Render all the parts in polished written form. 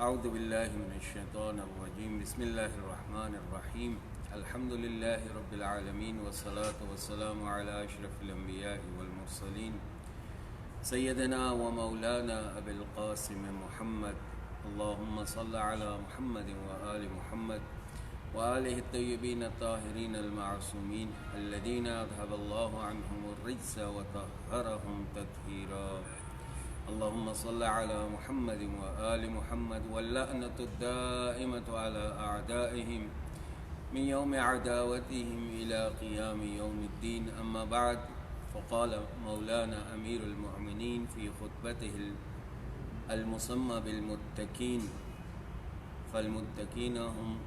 اعوذ باللہ من الشیطان الرجیم بسم اللہ الرحمن الرحیم الحمد للہ رب العالمین والصلاة والسلام علی اشرف الانبیاء والمرسلین سیدنا و مولانا ابی القاسم محمد اللہم صل علی محمد وآل محمد وآلہ الطیبین الطاہرین المعصومین الذین اذهب اللہ عنہم الرجس وطہرہم تطہیرا اللهم صل على محمد وآل محمد واللعنة الدائمة على أعدائهم من يوم عداوتهم إلى قيام يوم الدين أما بعد فقال مولانا أمير المؤمنين في خطبته المسمى بالمتقين فالمتقين هم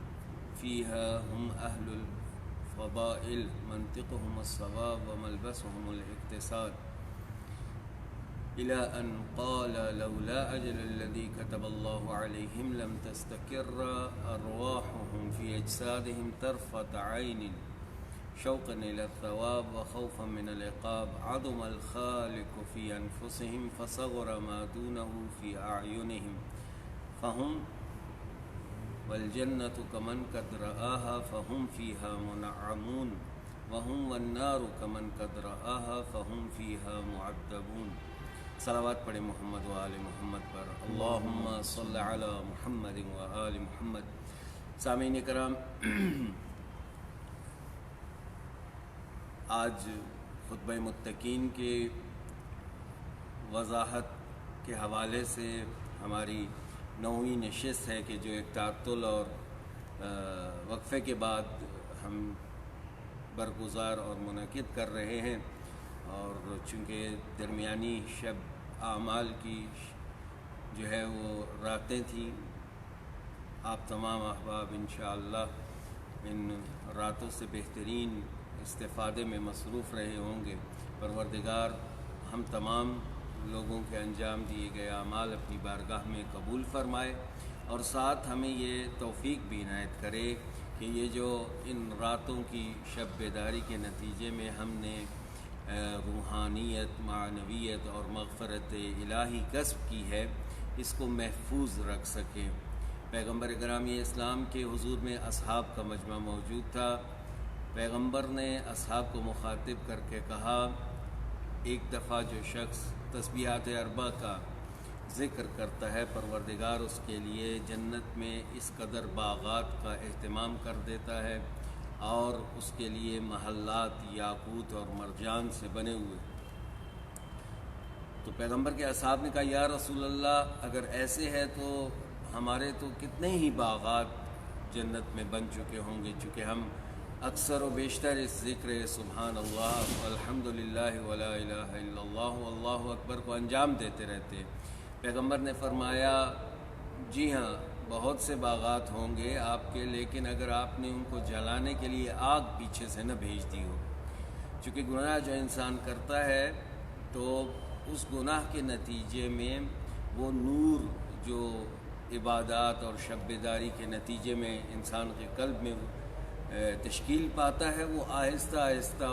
فيها هم أهل الفضائل منطقهم الصواب وملبسهم الاقتصاد إلى أن قال لولا أجل الذي كتب الله عليهم لم تستقر أرواحهم في أجسادهم طرفة عين شوقا إلى الثواب وخوفا من العقاب عظم الخالق في أنفسهم فصغر ما دونه في أعينهم فهم والجنة كمن قد رآها فهم فيها منعمون وهم والنار كمن قد رآها فهم فيها معذبون صلوات پڑھیں محمد و آل محمد پر اللہم صل علی محمد و آل محمد۔ سامعین کرام، آج خطبہ متقین کے وضاحت کے حوالے سے ہماری 9ویں نشست ہے کہ جو ایک تعطل اور وقفے کے بعد ہم برگزار اور منعقد کر رہے ہیں، اور چونکہ درمیانی شب اعمال کی جو ہے وہ راتیں تھیں، آپ تمام احباب انشاءاللہ ان راتوں سے بہترین استفادے میں مصروف رہے ہوں گے۔ پروردگار ہم تمام لوگوں کے انجام دیے گئے اعمال اپنی بارگاہ میں قبول فرمائے، اور ساتھ ہمیں یہ توفیق بھی عنایت کرے کہ یہ جو ان راتوں کی شب بیداری کے نتیجے میں ہم نے روحانیت، معنویت اور مغفرت الہی کسب کی ہے، اس کو محفوظ رکھ سکیں۔ پیغمبر گرامی اسلام کے حضور میں اصحاب کا مجمع موجود تھا۔ پیغمبر نے اصحاب کو مخاطب کر کے کہا، ایک دفعہ جو شخص تسبیحات 4 کا ذکر کرتا ہے، پروردگار اس کے لیے جنت میں اس قدر باغات کا اہتمام کر دیتا ہے، اور اس کے لیے محلات یاقوت اور مرجان سے بنے ہوئے۔ تو پیغمبر کے اصحاب نے کہا، یا رسول اللہ، اگر ایسے ہے تو ہمارے تو کتنے ہی باغات جنت میں بن چکے ہوں گے، چونکہ ہم اکثر و بیشتر اس ذکر سبحان اللہ الحمد للہ ولا الہ الا اللہ واللہ اکبر کو انجام دیتے رہتے۔ پیغمبر نے فرمایا، جی ہاں، بہت سے باغات ہوں گے آپ کے، لیکن اگر آپ نے ان کو جلانے کے لیے آگ پیچھے سے نہ بھیج دی ہو، چونکہ گناہ جو انسان کرتا ہے تو اس گناہ کے نتیجے میں وہ نور جو عبادات اور شب بیداری کے نتیجے میں انسان کے قلب میں تشکیل پاتا ہے، وہ آہستہ آہستہ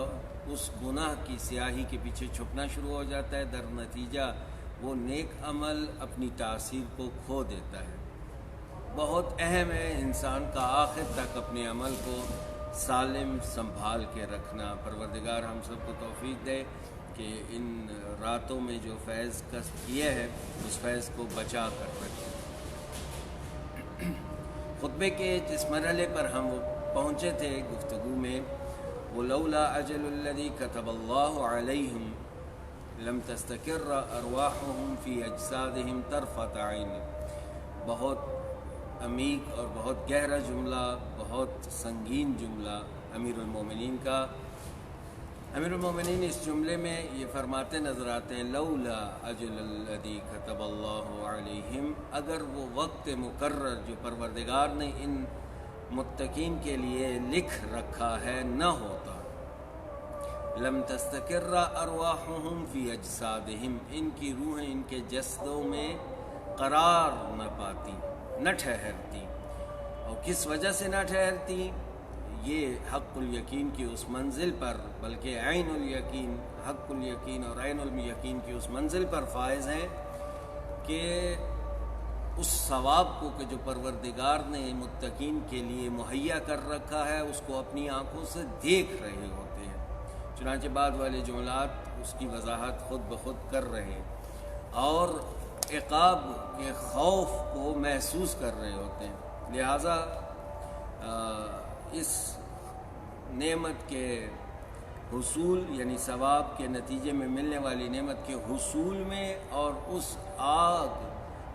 اس گناہ کی سیاہی کے پیچھے چھپنا شروع ہو جاتا ہے، در نتیجہ وہ نیک عمل اپنی تاثیر کو کھو دیتا ہے۔ بہت اہم ہے انسان کا آخر تک اپنے عمل کو سالم سنبھال کے رکھنا۔ پروردگار ہم سب کو توفیق دے کہ ان راتوں میں جو فیض کسب کیے ہے اس فیض کو بچا کر رکھیں۔ خطبے کے جس مرحلے پر ہم پہنچے تھے گفتگو میں، وہ لولا اجل الذی کتب اللہ علیہم لم تستقر ارواحهم فی اجسادهم طرفۃ عین۔ بہت عمیق اور بہت گہرا جملہ، بہت سنگین جملہ امیر المومنین کا۔ امیر المومنین اس جملے میں یہ فرماتے نظر آتے ہیں، لولا اجل الذی کتب اللہ علیہم، اگر وہ وقت مقرر جو پروردگار نے ان متقین کے لیے لکھ رکھا ہے نہ ہوتا، لم تستقر ارواحهم فی اجسادهم، ان کی روحیں ان کے جسدوں میں قرار نہ پاتی، نہ ٹھہرتی۔ اور کس وجہ سے نہ ٹھہرتی؟ یہ حق الیقین کی اس منزل پر، بلکہ عین الیقین، حق الیقین اور عین الیقین کی اس منزل پر فائز ہیں کہ اس ثواب کو کہ جو پروردگار نے متقین کے لیے مہیا کر رکھا ہے اس کو اپنی آنکھوں سے دیکھ رہے ہوتے ہیں۔ چنانچہ بعد والے جملات اس کی وضاحت خود بخود کر رہے ہیں، اور عقاب کے خوف کو محسوس کر رہے ہوتے ہیں۔ لہٰذا اس نعمت کے حصول یعنی ثواب کے نتیجے میں ملنے والی نعمت کے حصول میں اور اس آگ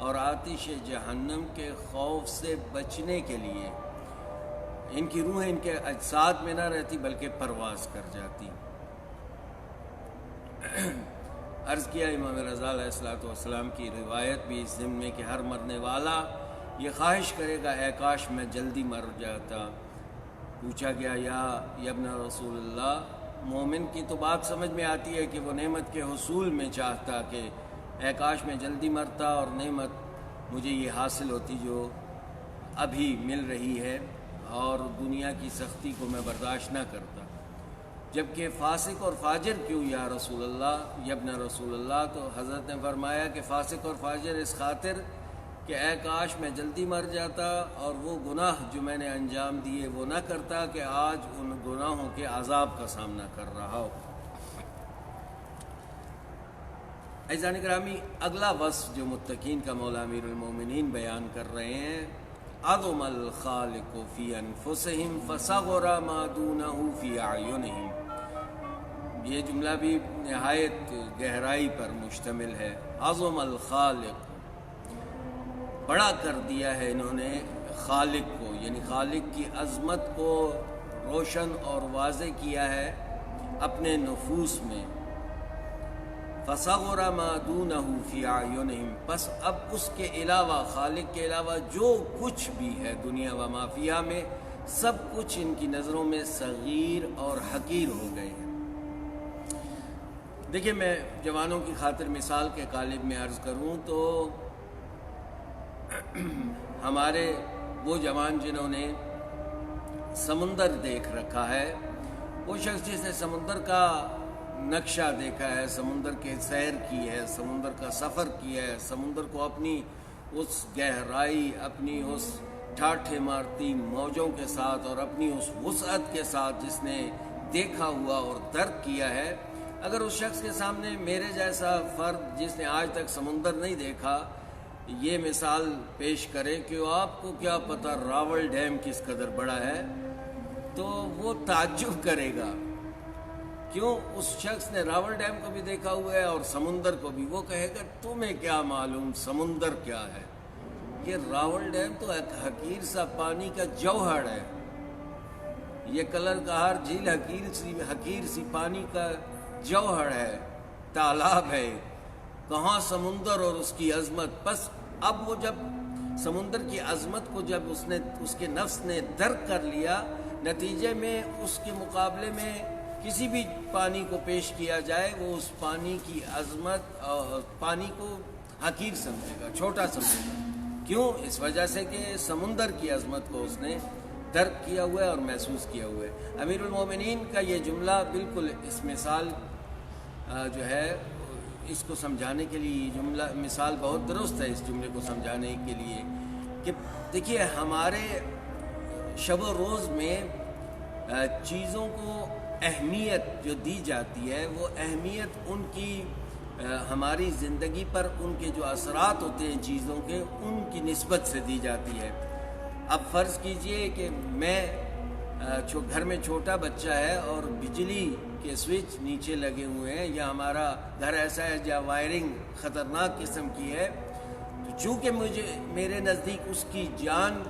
اور آتش جہنم کے خوف سے بچنے کے لیے ان کی روحیں ان کے اجساد میں نہ رہتی بلکہ پرواز کر جاتی۔ عرض کیا امام رضا علیہ السلام کی روایت بھی اس ضمن میں کہ ہر مرنے والا یہ خواہش کرے گا اے کاش میں جلدی مر جاتا۔ پوچھا گیا یا ابن رسول اللہ، مومن کی تو بات سمجھ میں آتی ہے کہ وہ نعمت کے حصول میں چاہتا کہ اے کاش میں جلدی مرتا اور نعمت مجھے یہ حاصل ہوتی جو ابھی مل رہی ہے اور دنیا کی سختی کو میں برداشت نہ کرتا۔ جبکہ فاسق اور فاجر کیوں یا رسول اللہ، یا ابن رسول اللہ؟ تو حضرت نے فرمایا کہ فاسق اور فاجر اس خاطر کہ اے کاش میں جلدی مر جاتا اور وہ گناہ جو میں نے انجام دیے وہ نہ کرتا کہ آج ان گناہوں کے عذاب کا سامنا کر رہا ہو۔ عزیزان گرامی، اگلا وصف جو متقین کا مولا امیر المومنین بیان کر رہے ہیں، عظم الخالق فی انفسہم فصغر ما دونہ فی اعینہم۔ یہ جملہ بھی نہایت گہرائی پر مشتمل ہے۔ عظم الخالق، بڑا کر دیا ہے انہوں نے خالق کو، یعنی خالق کی عظمت کو روشن اور واضح کیا ہے اپنے نفوس میں۔ فصغر ما دونہ فی اعینہم، بس اب اس کے علاوہ، خالق کے علاوہ جو کچھ بھی ہے دنیا و ما فیہا میں، سب کچھ ان کی نظروں میں صغیر اور حقیر ہو گئے ہیں۔ دیکھیں، میں جوانوں کی خاطر مثال کے قالب میں عرض کروں تو ہمارے وہ جوان جنہوں نے سمندر دیکھ رکھا ہے، وہ شخص جس نے سمندر کا نقشہ دیکھا ہے، سمندر کے سیر کی ہے، سمندر کا سفر کیا ہے، سمندر کو اپنی اس گہرائی، اپنی اس ٹھاٹھے مارتی موجوں کے ساتھ اور اپنی اس وسعت کے ساتھ جس نے دیکھا ہوا اور درک کیا ہے، اگر اس شخص کے سامنے میرے جیسا فرد جس نے آج تک سمندر نہیں دیکھا یہ مثال پیش کرے کہ آپ کو کیا پتہ راول ڈیم کس قدر بڑا ہے، تو وہ تعجب کرے گا۔ کیوں؟ اس شخص نے راول ڈیم کو بھی دیکھا ہوا ہے اور سمندر کو بھی۔ وہ کہے گا تمہیں کیا معلوم سمندر کیا ہے؟ یہ راول ڈیم تو ایک حقیر سا پانی کا جوہر ہے، یہ کلر کہار جھیل حقیر سی پانی کا جوہر ہے، تالاب ہے، کہاں سمندر اور اس کی عظمت۔ بس اب وہ جب سمندر کی عظمت کو جب اس کے نفس نے درک کر لیا، نتیجے میں اس کے مقابلے میں کسی بھی پانی کو پیش کیا جائے وہ اس پانی کی عظمت اور پانی کو حقیر سمجھے گا، چھوٹا سمجھے گا۔ کیوں؟ اس وجہ سے کہ سمندر کی عظمت کو اس نے درک کیا ہوا ہے اور محسوس کیا ہوا ہے۔ امیر المومنین کا یہ جملہ بالکل اس مثال جو ہے اس کو سمجھانے کے لیے، یہ جملہ مثال بہت درست ہے اس جملے کو سمجھانے کے لیے کہ دیکھیے ہمارے شب و روز میں چیزوں کو اہمیت جو دی جاتی ہے، وہ اہمیت ان کی ہماری زندگی پر ان کے جو اثرات ہوتے ہیں چیزوں کے، ان کی نسبت سے دی جاتی ہے۔ اب فرض کیجئے کہ میں گھر میں چھوٹا بچہ ہے اور بجلی کے سوئچ نیچے لگے ہوئے ہیں، یا ہمارا گھر ایسا ہے جہاں وائرنگ خطرناک قسم کی ہے، تو چونکہ میرے نزدیک اس کی جان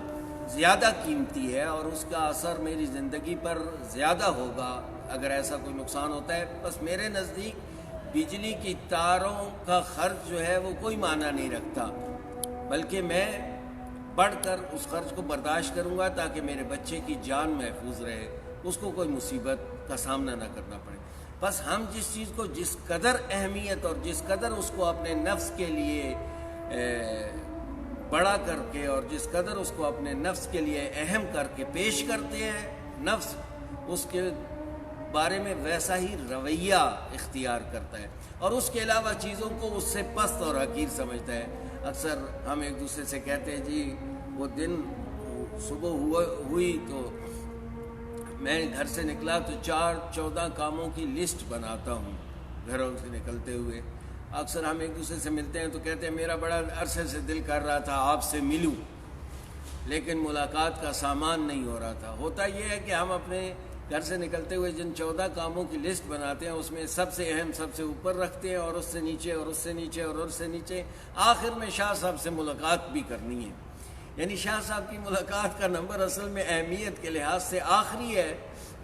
زیادہ قیمتی ہے اور اس کا اثر میری زندگی پر زیادہ ہوگا اگر ایسا کوئی نقصان ہوتا ہے، بس میرے نزدیک بجلی کی تاروں کا خرچ جو ہے وہ کوئی معنی نہیں رکھتا، بلکہ میں بڑھ کر اس خرچ کو برداشت کروں گا تاکہ میرے بچے کی جان محفوظ رہے، اس کو کوئی مصیبت کا سامنا نہ کرنا پڑے۔ بس ہم جس چیز کو جس قدر اہمیت اور جس قدر اس کو اپنے نفس کے لیے بڑا کر کے اور جس قدر اس کو اپنے نفس کے لیے اہم کر کے پیش کرتے ہیں، نفس اس کے بارے میں ویسا ہی رویہ اختیار کرتا ہے اور اس کے علاوہ چیزوں کو اس سے پست اور حقیر سمجھتا ہے۔ اکثر ہم ایک دوسرے سے کہتے ہیں جی وہ دن صبح ہوئی تو میں گھر سے نکلا تو 14 کاموں کی لسٹ بناتا ہوں گھروں سے نکلتے ہوئے. اکثر ہم ایک دوسرے سے ملتے ہیں تو کہتے ہیں میرا بڑا عرصے سے دل کر رہا تھا آپ سے ملوں، لیکن ملاقات کا سامان نہیں ہو رہا تھا. ہوتا یہ ہے کہ ہم اپنے گھر سے نکلتے ہوئے جن 14 کاموں کی لسٹ بناتے ہیں اس میں سب سے اہم سب سے اوپر رکھتے ہیں، اور اس سے نیچے اور اس سے نیچے اور اس سے نیچے. آخر میں شاہ صاحب سے ملاقات بھی کرنی ہے. یعنی شاہ صاحب کی ملاقات کا نمبر اصل میں اہمیت کے لحاظ سے آخری ہے.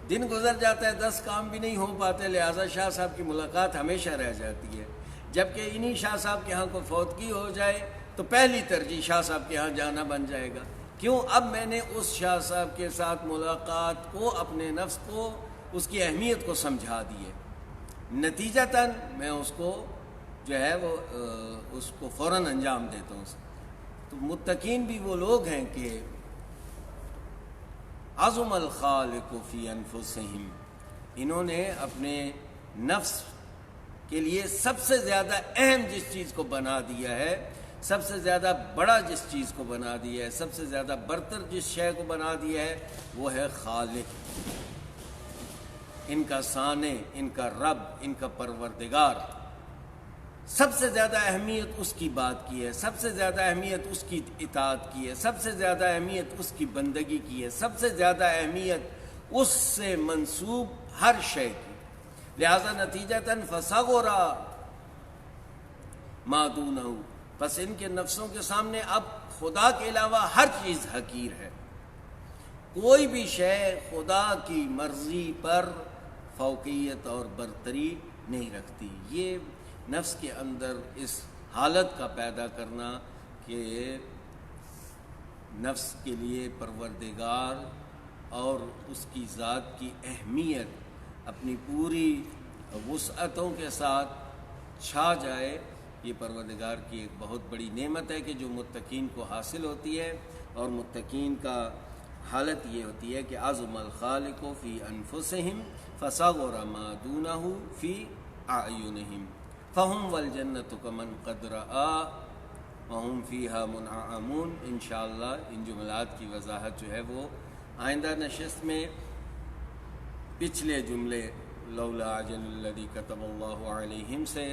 دن گزر جاتا ہے 10 کام بھی نہیں ہو پاتے، لہٰذا شاہ صاحب کی ملاقات ہمیشہ رہ جاتی ہے. جبکہ انہی شاہ صاحب کے ہاں کوئی فوتگی ہو جائے تو پہلی ترجیح شاہ صاحب کے ہاں جانا بن جائے گا. کیوں؟ اب میں نے اس شاہ صاحب کے ساتھ ملاقات کو اپنے نفس کو اس کی اہمیت کو سمجھا دی ہے. نتیجتاً میں اس کو جو ہے وہ اس کو فوراً انجام دیتا ہوں. تو متقین بھی وہ لوگ ہیں کہ عظم الخالق فی انفسہم، انہوں نے اپنے نفس کے لیے سب سے زیادہ اہم جس چیز کو بنا دیا ہے، سب سے زیادہ بڑا جس چیز کو بنا دیا ہے، سب سے زیادہ برتر جس شے کو بنا دیا ہے وہ ہے خالق. ان کا صانع، ان کا رب، ان کا پروردگار. سب سے زیادہ اہمیت اس کی بات کی ہے، سب سے زیادہ اہمیت اس کی اطاعت کی ہے، سب سے زیادہ اہمیت اس کی بندگی کی ہے، سب سے زیادہ اہمیت اس سے منسوب ہر شے کی. لہذا نتیجتاً فصغر ما دونہ، پس ان کے نفسوں کے سامنے اب خدا کے علاوہ ہر چیز حقیر ہے. کوئی بھی شے خدا کی مرضی پر فوقیت اور برتری نہیں رکھتی. یہ نفس کے اندر اس حالت کا پیدا کرنا کہ نفس کے لیے پروردگار اور اس کی ذات کی اہمیت اپنی پوری وسعتوں کے ساتھ چھا جائے، یہ پروردگار کی ایک بہت بڑی نعمت ہے کہ جو متقین کو حاصل ہوتی ہے. اور متقین کا حالت یہ ہوتی ہے کہ عظم الخالق فی انفسہم فصغر ما دونہ فی اعینہم فہم والجنۃ کمن قد رآ وہم فیہا منعمون. انشاءاللہ ان جملات کی وضاحت جو ہے وہ آئندہ نشست میں پچھلے جملے لولا اجل الذی کتب اللہ علیہم سے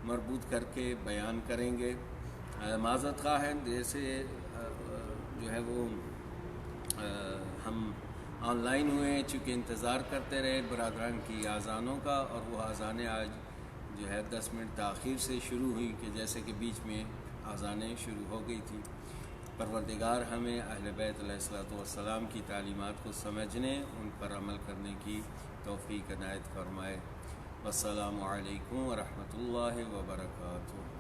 مربوط کر کے بیان کریں گے. معذرت خواہ ہیں، جیسے جو ہے وہ ہم آن لائن ہوئے چونکہ انتظار کرتے رہے برادران کی اذانوں کا، اور وہ اذانیں آج جو ہے 10 منٹ تاخیر سے شروع ہوئی کہ جیسے کہ بیچ میں اذانیں شروع ہو گئی تھی. پروردگار ہمیں اہل بیت علیہ الصلوۃ والسلام کی تعلیمات کو سمجھنے، ان پر عمل کرنے کی توفیق عنایت فرمائے. والسلام علیکم ورحمۃ اللہ وبرکاتہ.